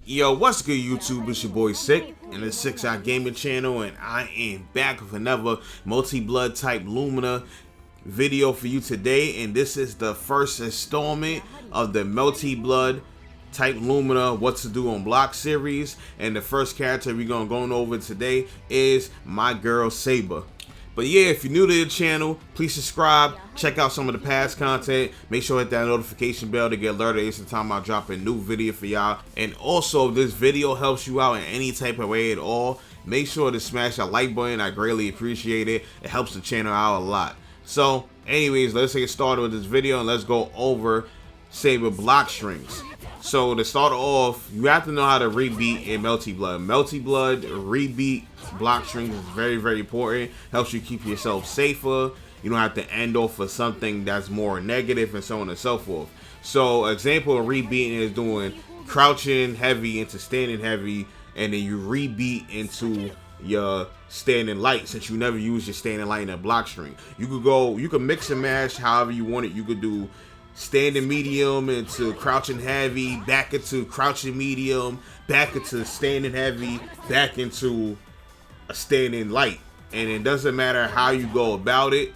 Yo, what's good YouTube? It's your boy Sick and the 6-Eye Gaming channel, and I am back with another multi-blood-type-lumina video for you today. And this is the first installment of the multi-blood-type-lumina what to do on block series. And the first character we're gonna go over today is my girl Saber. But yeah, if you're new to the channel, please subscribe, check out some of the past content, make sure to hit that notification bell to get alerted every time I drop a new video for y'all. And also, if this video helps you out in any type of way at all, make sure to smash that like button. I greatly appreciate it. It helps the channel out a lot. So anyways, let's get started with this video and let's go over Saber block strings. So to start off, you have to know how to rebeat in Melty Blood. Melty Blood rebeat block strings is very, very important. Helps you keep yourself safer. You don't have to end off for something that's more negative and so on and so forth. So example of rebeating is doing crouching heavy into standing heavy, and then you rebeat into your standing light, since you never use your standing light in a block string. You could mix and match however you want it. You could do standing medium into crouching heavy, back into crouching medium, back into standing heavy, back into a standing light. And it doesn't matter how you go about it.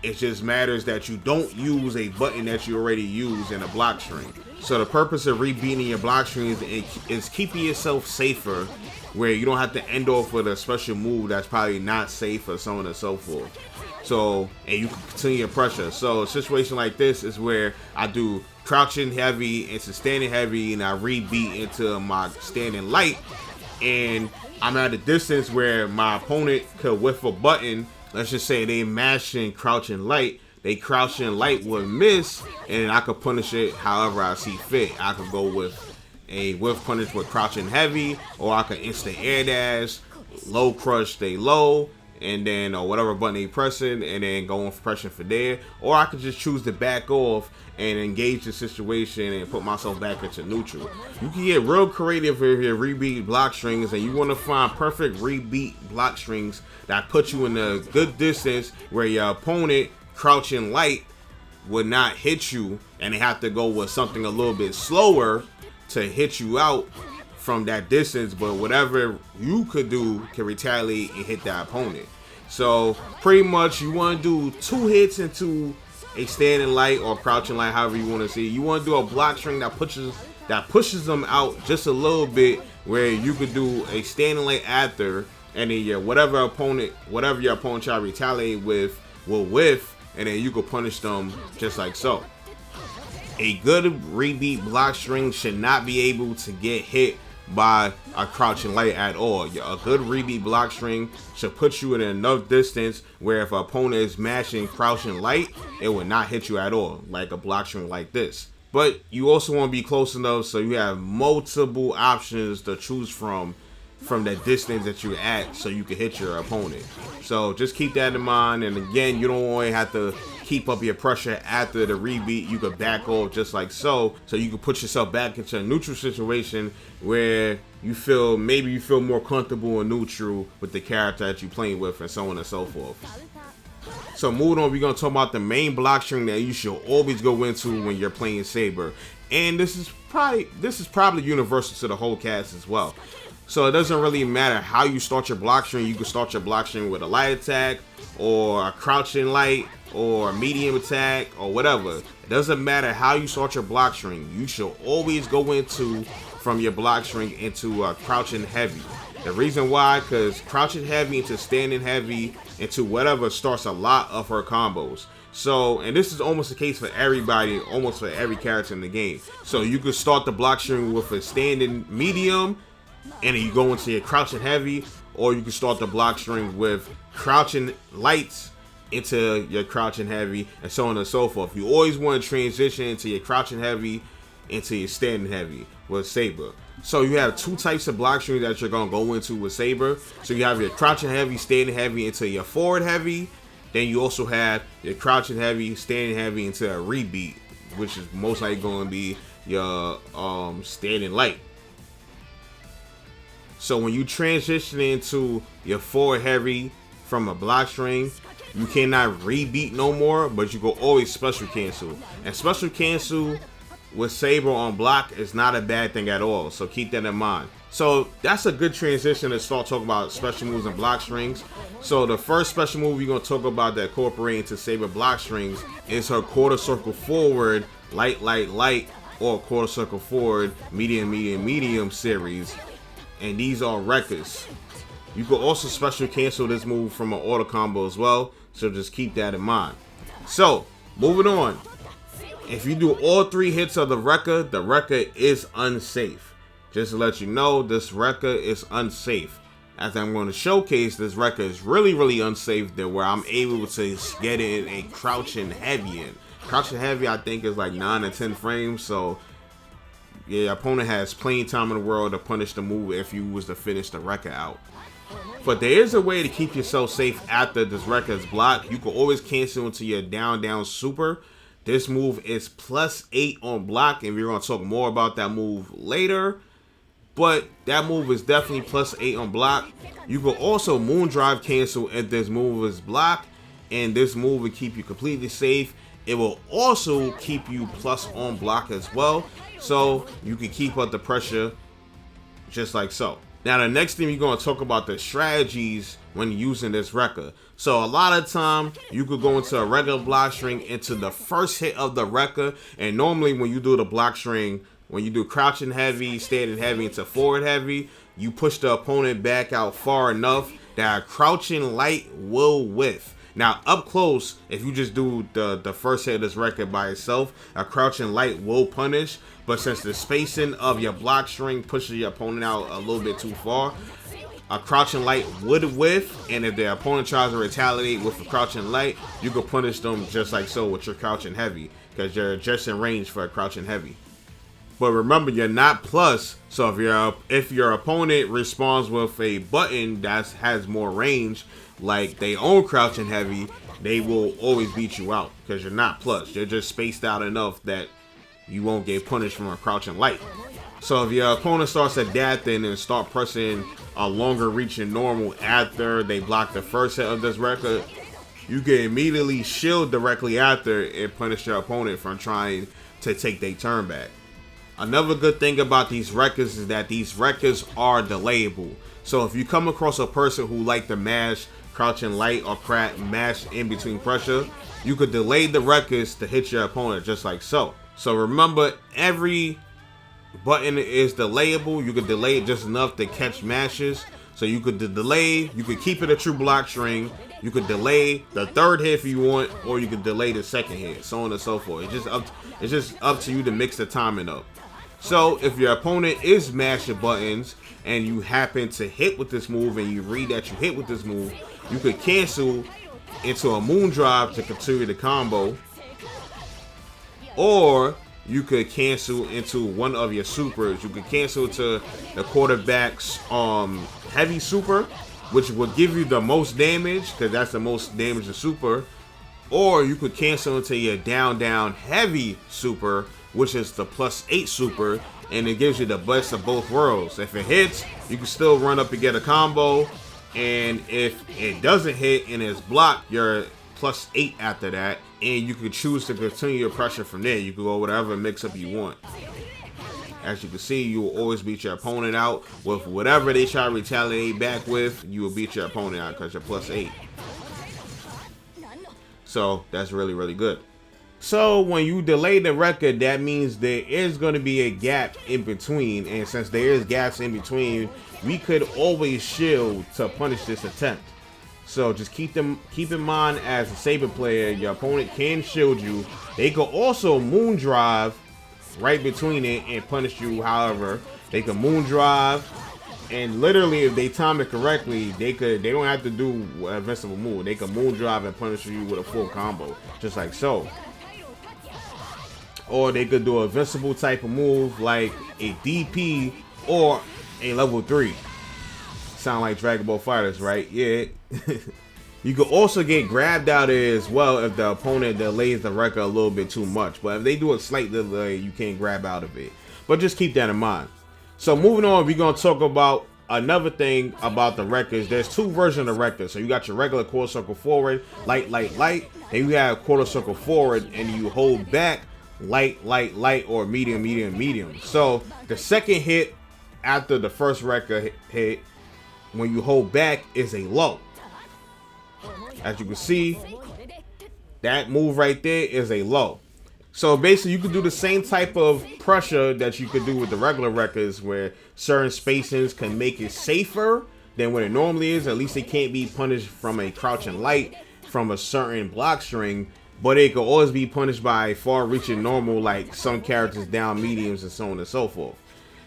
It just matters that you don't use a button that you already use in a block string. So the purpose of rebeating your block strings is keeping yourself safer, where you don't have to end off with a special move that's probably not safe or so on and so forth. So, and you can continue your pressure. So a situation like this is where I do crouching heavy into standing heavy, and I rebeat into my standing light, and I'm at a distance where my opponent could whiff a button. Let's just say they mashing crouching light. They crouching light would miss, and I could punish it however I see fit. I could go with a whiff punish with crouching heavy, or I could instant air dash, low crush, stay low, and then or whatever button they pressing, and then go on for pressure for there. Or I could just choose to back off and engage the situation and put myself back into neutral. You can get real creative with your rebeat block strings, and you want to find perfect rebeat block strings that put you in a good distance where your opponent crouching light would not hit you, and they have to go with something a little bit slower to hit you out from that distance. But whatever you could do can retaliate and hit that opponent. So pretty much you want to do 2 hits into a standing light or crouching light, however you want to see. You want to do a block string that pushes them out just a little bit, where you could do a standing light after, and then whatever your opponent try to retaliate with will whiff, and then you could punish them just like so. A good rebeat block string should not be able to get hit by a crouching light at all. A good rebeat block string should put you in enough distance where if an opponent is mashing crouching light, it would not hit you at all, like a block string like this. But you also want to be close enough so you have multiple options to choose from that distance that you're at, so you can hit your opponent. So just keep that in mind. And again, you don't only have to keep up your pressure after the rebeat. You could back off just like so you can put yourself back into a neutral situation where you feel more comfortable and neutral with the character that you're playing with, and so on and so forth. So moving on, we're gonna talk about the main block string that you should always go into when you're playing Saber. And this is probably universal to the whole cast as well. So it doesn't really matter how you start your block string. You can start your block string with a light attack, or a crouching light, or a medium attack, or whatever. It doesn't matter how you start your block string. You should always go from your block string into crouching heavy. The reason why, because crouching heavy into standing heavy into whatever starts a lot of her combos. So, and this is almost the case for everybody, almost for every character in the game. So you could start the block string with a standing medium, and then you go into your crouching heavy, or you can start the block string with crouching lights into your crouching heavy, and so on and so forth. You always want to transition into your crouching heavy into your standing heavy with Saber. So you have 2 types of block strings that you're gonna go into with Saber. So you have your crouching heavy, standing heavy into your forward heavy. Then you also have your crouching heavy, standing heavy into a rebeat, which is most likely going to be your standing light. So when you transition into your forward heavy from a block string, you cannot rebeat no more, but you can always special cancel. And special cancel with Saber on block is not a bad thing at all. So keep that in mind. So that's a good transition to start talking about special moves and block strings. So the first special move we're going to talk about that incorporates into Saber block strings is her quarter circle forward, light, light, light, or quarter circle forward, medium, medium, medium series. And these are rekkas. You can also special cancel this move from an auto combo as well. So just keep that in mind. So moving on. If you do all 3 hits of the rekka is unsafe. Just to let you know, this rekka is unsafe. As I'm going to showcase, this rekka is really, really unsafe there where I'm able to get in a crouching heavy in. Crouching heavy, I think, is like 9 to 10 frames. So, yeah, your opponent has plenty of time in the world to punish the move if you was to finish the rekka out. But there is a way to keep yourself safe after this rekka is blocked. You can always cancel into your down, down super. This move is +8 on block, and we're going to talk more about that move later. But that move is definitely +8 on block. You can also moon drive cancel if this move is blocked, and this move will keep you completely safe. It will also keep you plus on block as well, so you can keep up the pressure just like so. Now the next thing we're going to talk about the strategies when using this rekka. So a lot of time you could go into a regular block string into the first hit of the rekka, and normally when you do the block string, when you do crouching heavy, standing heavy into forward heavy, you push the opponent back out far enough that a crouching light will whiff. Now up close, if you just do the first hit of this rekka by itself, a crouching light will punish. But since the spacing of your block string pushes your opponent out a little bit too far, a crouching light would whiff, and if the opponent tries to retaliate with a crouching light, you can punish them just like so with your crouching heavy, because you're just in range for a crouching heavy. But remember, you're not plus, so if your opponent responds with a button that has more range, like they own crouching heavy, they will always beat you out because you're not plus. You're just spaced out enough that you won't get punished from a crouching light. So if your opponent starts adapting and start pressing a longer reaching normal after they block the first hit of this rekka, you can immediately shield directly after and punish your opponent from trying to take their turn back. Another good thing about these rekkas is that these rekkas are delayable. So if you come across a person who like to mash crouching light or mash in between pressure, you could delay the rekkas to hit your opponent just like so. So remember, every button is delayable. You could delay it just enough to catch mashes. So you could delay, you could keep it a true block string. You could delay the third hit if you want, or you could delay the second hit, so on and so forth. It's just up to you to mix the timing up. So if your opponent is mashing buttons and you happen to hit with this move and you read that you hit with this move, you could cancel into a moon drive to continue the combo, or you could cancel into one of your supers. You could cancel to the quarterback's heavy super, which will give you the most damage because that's the most damage of super, or you could cancel into your down heavy super, which is the +8 super, and it gives you the best of both worlds. If it hits, you can still run up and get a combo, and if it doesn't hit and it's blocked, you're +8 after that, and you can choose to continue your pressure from there. You can go whatever mix-up you want. As you can see, you will always beat your opponent out with whatever they try to retaliate back with. You will beat your opponent out because you're +8. So that's really, really good. So when you delay the rekka, that means there is going to be a gap in between, and since there is gaps in between, we could always shield to punish this attempt. So just keep in mind, as a Saber player, your opponent can shield you. They could also moon drive right between it and punish you. However, they can moon drive, and literally if they time it correctly, they don't have to do an invincible move. They can moon drive and punish you with a full combo, just like so. Or they could do an invincible type of move like a DP or a level 3. Sound like Dragon Ball Fighters, right? Yeah. You could also get grabbed out of it as well if the opponent delays the rekka a little bit too much. But if they do a slight delay, you can't grab out of it. But just keep that in mind. So moving on, we're going to talk about another thing about the rekkas. There's 2 versions of rekka. So you got your regular quarter circle forward, light, light, light. Then you have quarter circle forward and you hold back light, light, light, or medium, medium, medium. So the second hit after the first rekka hit, when you hold back, is a low. As you can see, that move right there is a low. So basically, you could do the same type of pressure that you could do with the regular rekkas, where certain spacings can make it safer than what it normally is. At least it can't be punished from a crouching light from a certain block string, but it could always be punished by far-reaching normal, like some characters down mediums and so on and so forth.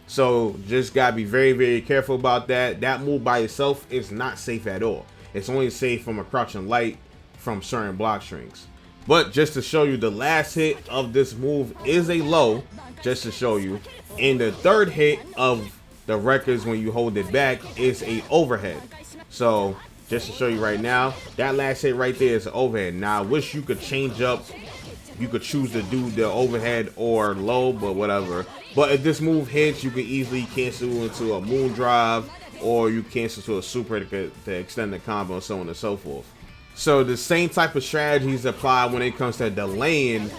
So just gotta be very, very careful about that. That move by itself is not safe at all. It's only safe from a crouching light from certain block strings. But just to show you, the last hit of this move is a low, just to show you. And the third hit of the rekkas when you hold it back is a overhead. So just to show you right now, that last hit right there is an overhead. Now I wish you could change up. You could choose to do the overhead or low, but whatever. But if this move hits, you can easily cancel into a moon drive, or you cancel to a super to extend the combo, and so on and so forth. So the same type of strategies apply when it comes to delaying.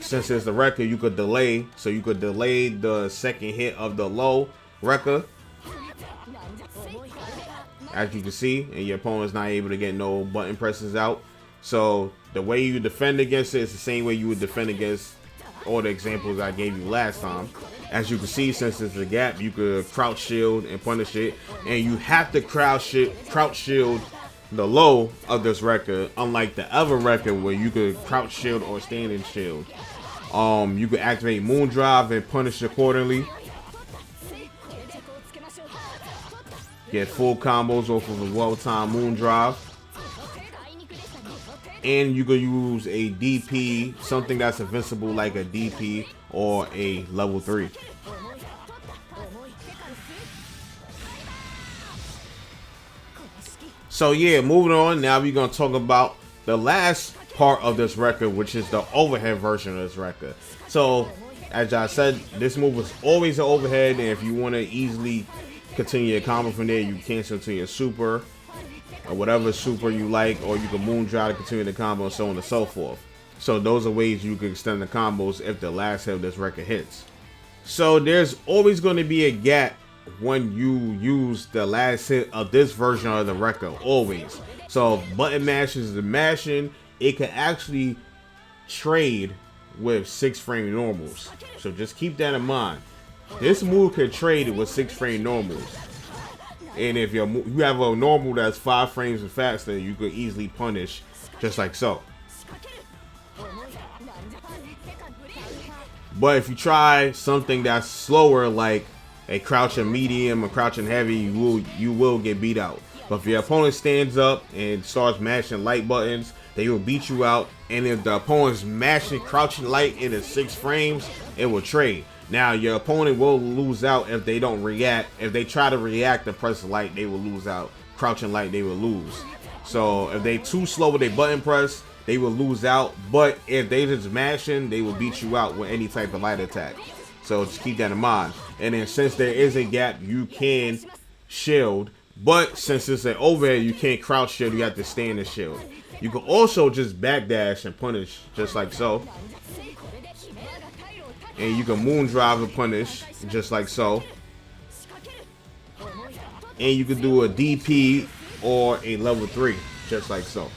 Since it's the rekka, you could delay. So you could delay the second hit of the low rekka, as you can see, and your opponent's not able to get no button presses out. So the way you defend against it is the same way you would defend against all the examples I gave you last time. As you can see, since it's a gap, you could crouch shield and punish it, and you have to crouch shield the low of this rekka, unlike the other rekka where you could crouch shield or standing shield. You could activate moon drive and punish accordingly. Get full combos off of a well-timed moon drive. And you could use a DP, something that's invincible like a DP or a level 3. So yeah, moving on, now we're going to talk about the last part of this rekka, which is the overhead version of this rekka. So as I said, this move is always an overhead, and if you want to easily continue your combo from there, you cancel to your super or whatever super you like, or you can moon drive to continue the combo, and so on and so forth. So those are ways you can extend the combos if the last hit of this rekka hits. So there's always going to be a gap when you use the last hit of this version of the rekka, always. So button mashes and mashing, it can actually trade with 6-frame normals. So just keep that in mind. This move can trade with 6-frame normals. And if you have a normal that's 5 frames and faster, you could easily punish just like so. But if you try something that's slower, like a crouching medium or crouching heavy, you will get beat out. But if your opponent stands up and starts mashing light buttons, they will beat you out. And if the opponent's mashing crouching light into 6 frames, it will trade. Now your opponent will lose out if they don't react. If they try to react to press light, they will lose out. Crouching light, they will lose. So if they too slow with their button press, they will lose out. But if they just mashing, they will beat you out with any type of light attack. So just keep that in mind. And then since there is a gap, you can shield. But since it's an overhead, you can't crouch shield. You have to stand and shield. You can also just backdash and punish just like so. And you can moon drive and punish just like so. And you can do a DP or a level 3 just like so.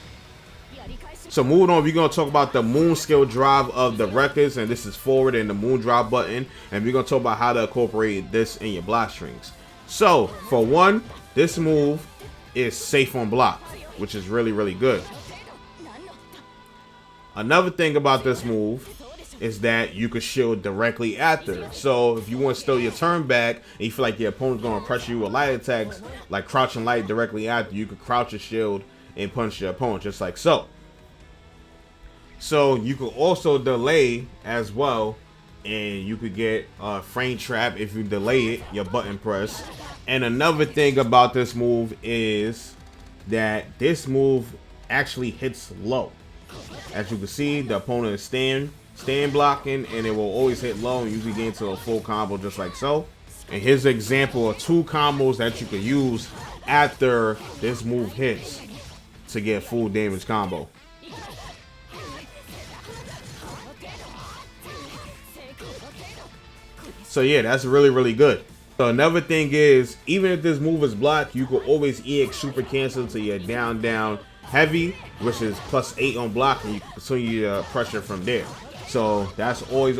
So moving on, we're going to talk about the moon scale drive of the rekkas, and this is forward and the moon drive button, and we're going to talk about how to incorporate this in your block strings. So for one, this move is safe on block, which is really, really good. Another thing about this move is that you can shield directly after. So if you want to steal your turn back and you feel like your opponent's going to pressure you with light attacks, like crouching light directly after, you can crouch your shield and punch your opponent just like so. So you could also delay as well, and you could get a frame trap if you delay it, your button press. And another thing about this move is that this move actually hits low. As you can see, the opponent is stand blocking, and it will always hit low and usually get into a full combo just like so. And here's an example of 2 combos that you could use after this move hits to get full damage combo. So yeah, that's really, really good. So another thing is, even if this move is blocked, you can always EX super cancel to your down, down, heavy, which is +8 on block, and you can continue your pressure from there. So that's always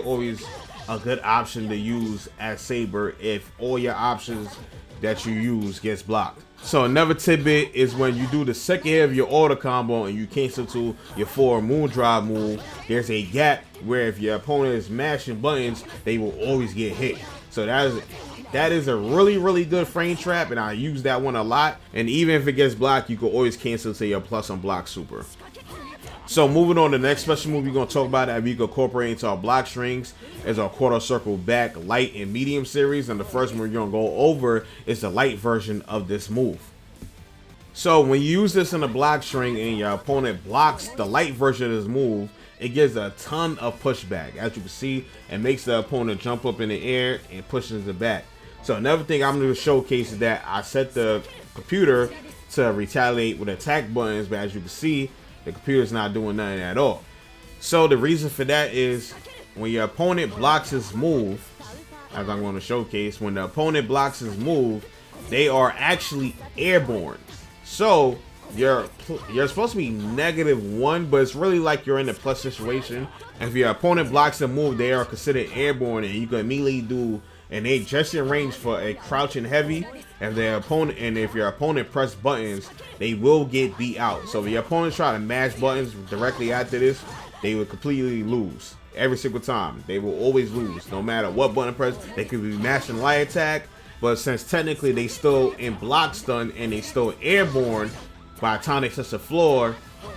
a good option to use as Saber if all your options that you use gets blocked. So another tidbit is when you do the second hit of your auto combo and you cancel to your forward moon drive move, there's a gap where if your opponent is mashing buttons, they will always get hit. So that is a really, really good frame trap, and I use that one a lot. And even if it gets blocked, you can always cancel to your plus on block super. So moving on to the next special move we're going to talk about that we can incorporate into our block strings is our quarter circle back light and medium series. And the first one we're going to go over is the light version of this move. So when you use this in a block string and your opponent blocks the light version of this move, it gives a ton of pushback. As you can see, it makes the opponent jump up in the air and pushes it back. So another thing I'm going to showcase is that I set the computer to retaliate with attack buttons, but as you can see, the computer's not doing nothing at all. So the reason for that is when your opponent blocks his move, as I'm going to showcase, when the opponent blocks his move, they are actually airborne. So you're supposed to be -1, but it's really like you're in a plus situation. If your opponent blocks a move, they are considered airborne, and you can immediately do an 8 just in range for a crouching heavy. If your opponent press buttons, they will get beat out. So if your opponent try to mash buttons directly after this, they will completely lose every single time. They will always lose, no matter what button press. They could be mashing light attack, but since technically they still in block stun and they still airborne, by the time they touch the floor,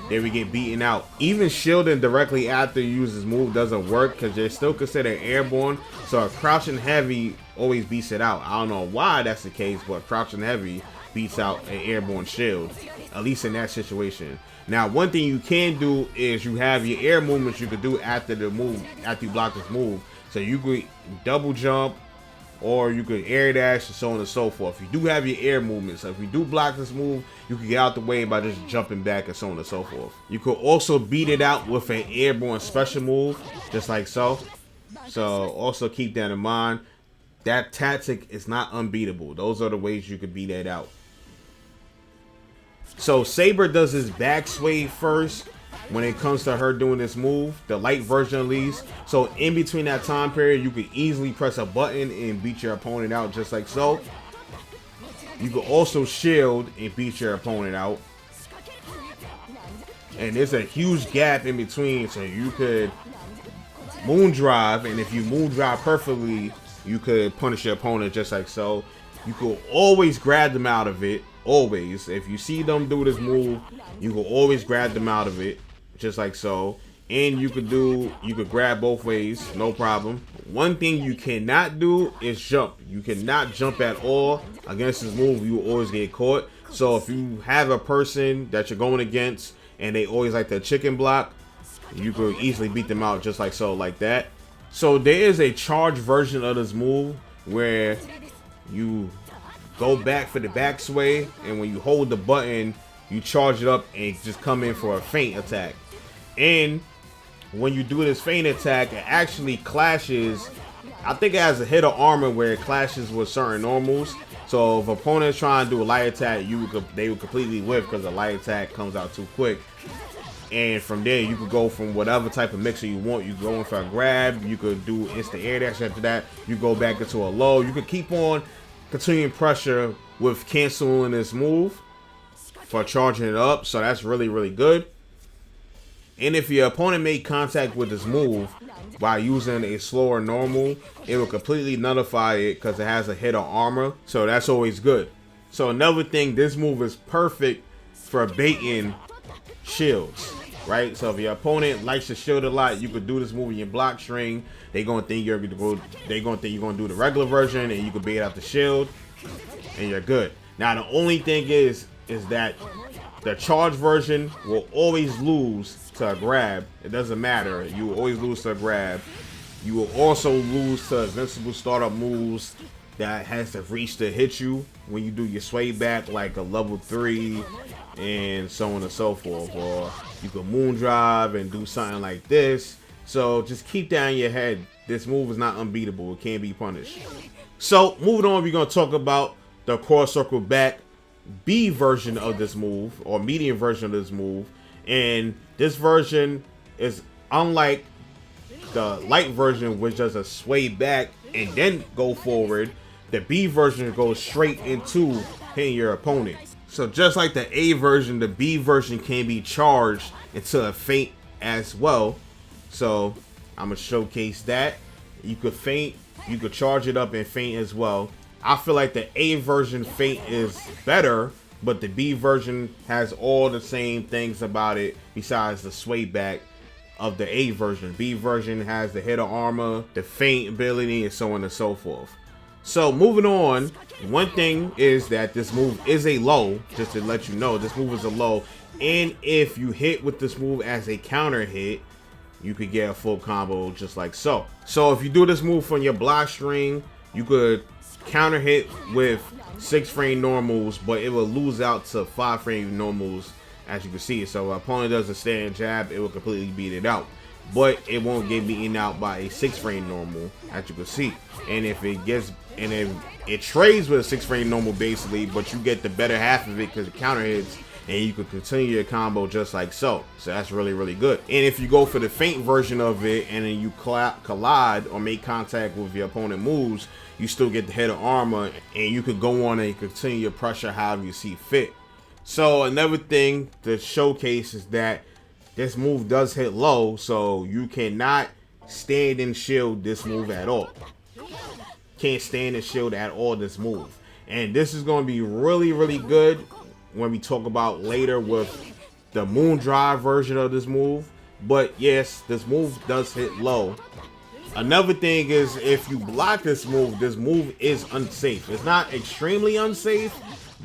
they would get beaten out. Even shielding directly after you use this move doesn't work because they're still considered airborne. So a crouching heavy always beats it out. I don't know why that's the case, but crouching heavy beats out an airborne shield, at least in that situation. Now, one thing you can do is you have your air movements you could do after the move, after you block this move. So you could double jump, or you could air dash, and so on and so forth. You do have your air movements. So if you do block this move, you can get out the way by just jumping back and so on and so forth. You could also beat it out with an airborne special move, just like so. So also keep that in mind. That tactic is not unbeatable. Those are the ways you could beat that out. So Saber does his back sway first when it comes to her doing this move, the light version at least. So in between that time period, you could easily press a button and beat your opponent out just like so. You could also shield and beat your opponent out. And there's a huge gap in between, so you could moon drive, and if you moon drive perfectly, you could punish your opponent just like so. You could always grab them out of it. Always. If you see them do this move, you can always grab them out of it, just like so. And you could grab both ways, no problem. One thing you cannot do is jump. You cannot jump at all against this move. You will always get caught. So if you have a person that you're going against and they always like the chicken block, you could easily beat them out just like so, like that. So there is a charge version of this move where you go back for the back sway, and when you hold the button, you charge it up and just come in for a feint attack. And when you do this feint attack, it actually clashes. I think it has a hit of armor where it clashes with certain normals. So if opponents trying to do a light attack, they would completely whiff because the light attack comes out too quick. And from there, you could go from whatever type of mixer you want. You go in for a grab. You could do instant air dash after that. You go back into a low. You could keep on continuing pressure with canceling this move for charging it up. So that's really, really good. And if your opponent made contact with this move by using a slower normal, it will completely nullify it because it has a hit of armor. So that's always good. So another thing, this move is perfect for baiting shields, right? So if your opponent likes to shield a lot, you could do this move in your block string. They're gonna think you're gonna do the regular version, and you can bait out the shield, and you're good. Now the only thing is that the charge version will always lose to a grab. It doesn't matter. You will always lose to a grab. You will also lose to invincible startup moves that has to reach to hit you when you do your sway back, like a level 3 and so on and so forth. Or you can moon drive and do something like this. So just keep that in your head. this move is not unbeatable. It can't be punished. So moving on, we're gonna talk about the quarter circle back B version of this move, or medium version of this move. And this version is unlike the light version, which does a sway back and then go forward. The B version goes straight into hitting your opponent. So just like the A version, the B version can be charged into a feint as well. So I'm gonna showcase that. You could feint, you could charge it up and feint as well. I feel like the A version feint is better, but the B version has all the same things about it besides the sway back of the A version. B version has the hit of armor, the feint ability, and so on and so forth. So moving on, one thing is that this move is a low, just to let you know, this move is a low. And if you hit with this move as a counter hit, you could get a full combo just like so. So if you do this move from your block string, you could counter hit with 6 frame normals, but it will lose out to 5 frame normals, as you can see. So if an opponent does a stand jab, it will completely beat it out, but it won't get beaten out by a 6 frame normal, as you can see. And if it gets, and if it trades with a 6 frame normal basically, but you get the better half of it because it counter hits, and you can continue your combo just like so. So that's really, really good. And if you go for the feint version of it and then you collide or make contact with your opponent moves, you still get the head of armor, and you could go on and continue your pressure however you see fit. So another thing to showcase is that this move does hit low, so you cannot stand and shield this move at all. Can't stand and shield at all this move. And this is going to be really, really good when we talk about later with the moon drive version of this move. But yes, this move does hit low. Another thing is, if you block this move is unsafe. It's not extremely unsafe,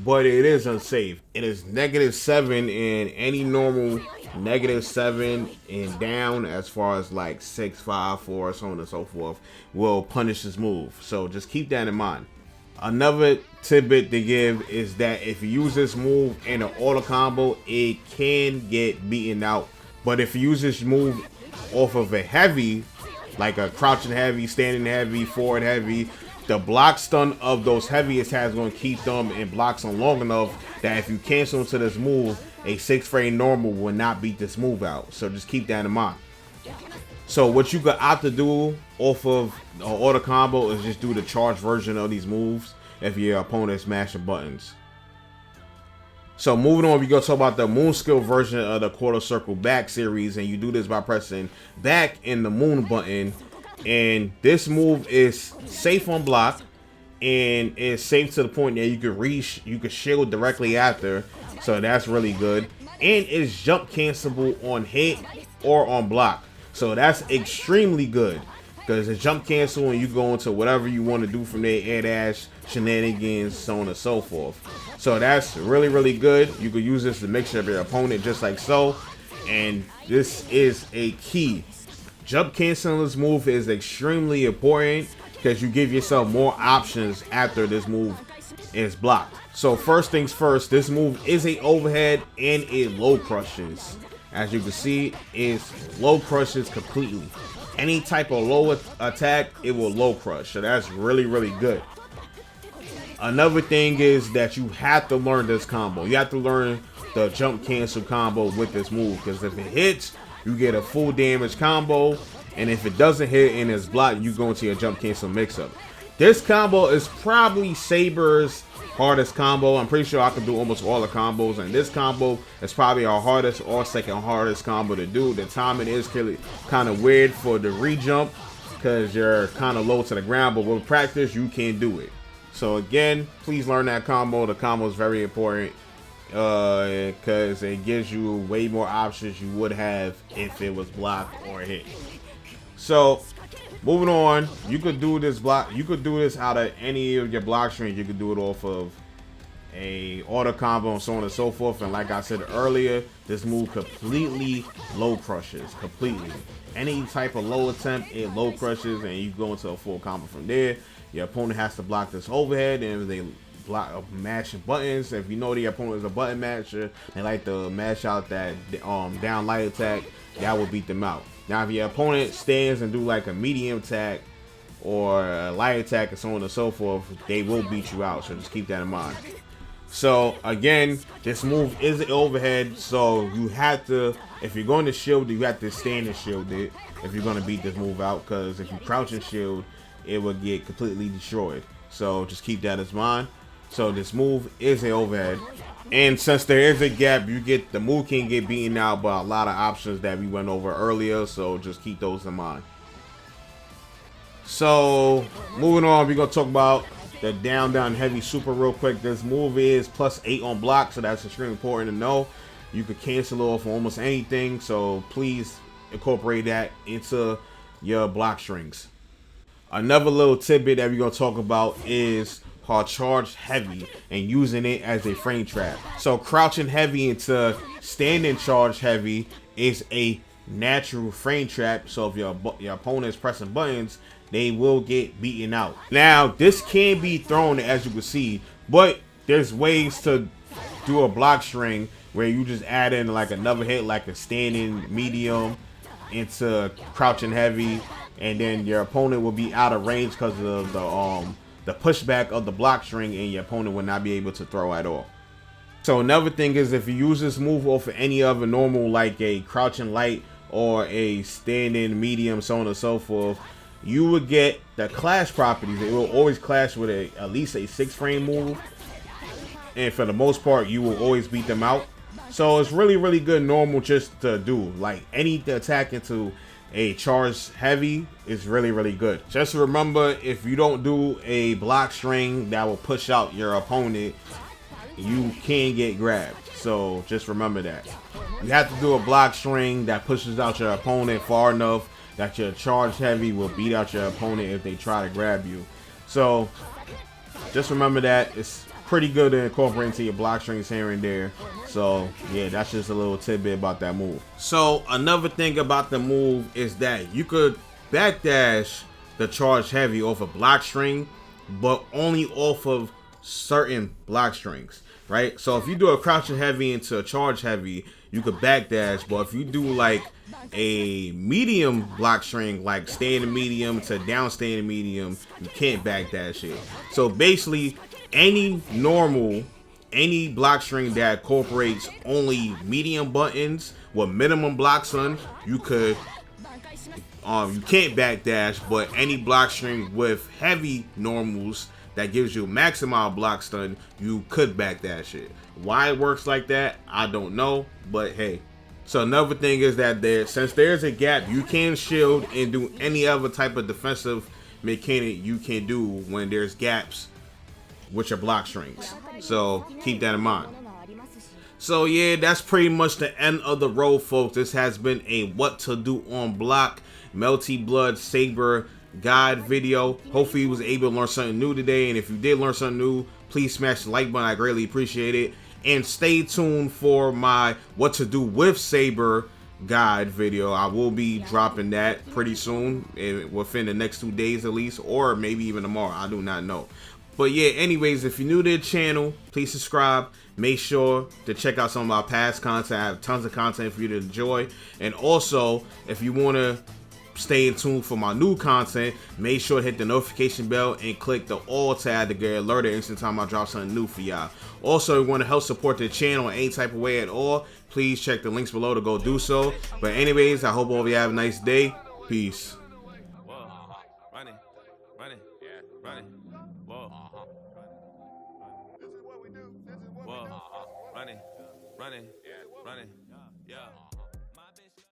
but it is unsafe. It is -7 in any normal, -7 and down, as far as like 6, 5, 4, so on and so forth, will punish this move. So just keep that in mind. Another tidbit to give is that if you use this move in an auto combo, it can get beaten out. But if you use this move off of a heavy, like a crouching heavy, standing heavy, forward heavy, the block stun of those heavy attacks is going to keep them in block stun long enough that if you cancel into this move, a 6 frame normal will not beat this move out. So just keep that in mind. So what you could opt to do off of the auto combo is just do the charge version of these moves if your opponent is mashing buttons. So moving on, we go talk about the moon skill version of the quarter circle back series, and you do this by pressing back in the moon button. And this move is safe on block, and it's safe to the point that you can shield directly after. So that's really good. And it's jump cancelable on hit or on block. So that's extremely good, because it's jump cancel and you go into whatever you want to do from there, air dash, shenanigans, so on and so forth. So that's really, really good. You could use this to mix up your opponent just like so. And this is a key. Jump canceling this move is extremely important because you give yourself more options after this move is blocked. So first things first, this move is a overhead and it low crushes. As you can see, it low crushes completely. Any type of low attack, it will low crush. So that's really, really good. Another thing is that you have to learn this combo. You have to learn the jump cancel combo with this move, because if it hits, you get a full damage combo, and if it doesn't hit and it's blocked, you go into your jump cancel mix-up. This combo is probably Saber's hardest combo. I'm pretty sure I can do almost all the combos, and this combo is probably our hardest or second hardest combo to do. The timing is kind of weird for the re-jump because you're kind of low to the ground, but with practice, you can do it. So again, please learn that combo. The combo is very important because it gives you way more options you would have if it was blocked or hit. So moving on, you could do this block. You could do this out of any of your block strings. You could do it off of a auto combo and so on and so forth. And like I said earlier, this move completely low crushes. Completely. Any type of low attempt, it low crushes, and you go into a full combo from there. Your opponent has to block this overhead, and if they block mashing buttons, if you know the opponent is a button matcher, they like to mash out that down light attack, that will beat them out. Now, if your opponent stands and do like a medium attack or a light attack and so on and so forth, they will beat you out. So just keep that in mind. So again, this move is an overhead, so you have to, if you're going to shield it, you have to stand and shield it if you're going to beat this move out, because if you crouch and shield, it will get completely destroyed. So just keep that in mind. So this move is an overhead, and since there is a gap, the move can get beaten out by a lot of options that we went over earlier, so just keep those in mind. So moving on, we're going to talk about the down heavy super real quick. This move is +8 on block, so that's extremely important to know. You could cancel off almost anything, so please incorporate that into your block strings. Another little tidbit that we're going to talk about is charge heavy and using it as a frame trap. So crouching heavy into standing charge heavy is a natural frame trap, so if your opponent is pressing buttons, they will get beaten out. Now, this can be thrown, as you can see, but there's ways to do a block string where you just add in like another hit, like a standing medium into crouching heavy, and then your opponent will be out of range because of the pushback of the block string, and your opponent will not be able to throw at all. So another thing is, if you use this move off of any other normal, like a crouching light or a standing medium, so on and so forth, you would get the clash properties. It will always clash with at least a 6-frame move, and for the most part, you will always beat them out. So it's really good normal just to do. Like any attack into a charge heavy is really good. Just remember, if you don't do a block string that will push out your opponent, you can get grabbed. So just remember that. You have to do a block string that pushes out your opponent far enough that your charge heavy will beat out your opponent if they try to grab you. So just remember that. It's pretty good to incorporate into your block strings here and there. So yeah, that's just a little tidbit about that move. So another thing about the move is that you could backdash the charge heavy off a block string, but only off of certain block strings, right? So if you do a crouching heavy into a charge heavy, you could backdash, but if you do like a medium block string, like standing medium to down standing medium, you can't backdash it. So basically, any block string that incorporates only medium buttons with minimum block stun, you could you can't backdash, but any block string with heavy normals that gives you maximum block stun, you could backdash it. Why it works like that, I don't know, but hey. So another thing is that since there's a gap, you can shield and do any other type of defensive mechanic you can do when there's gaps with your block strings. So keep that in mind. So yeah, that's pretty much the end of the road, folks. This has been a what to do on block Melty Blood Saber guide video. Hopefully you was able to learn something new today, and if you did learn something new, please smash the like button. I greatly appreciate it, and stay tuned for my what to do with Saber guide video. I will be dropping that pretty soon, within the next 2 days at least, or maybe even tomorrow. I do not know. But yeah, anyways, if you're new to the channel, please subscribe. Make sure to check out some of my past content. I have tons of content for you to enjoy. And also, if you want to stay in tune for my new content, make sure to hit the notification bell and click the all tab to get alerted instant time I drop something new for y'all. Also, if you want to help support the channel in any type of way at all, please check the links below to go do so. But anyways, I hope all of you have a nice day. Peace. Running, yeah.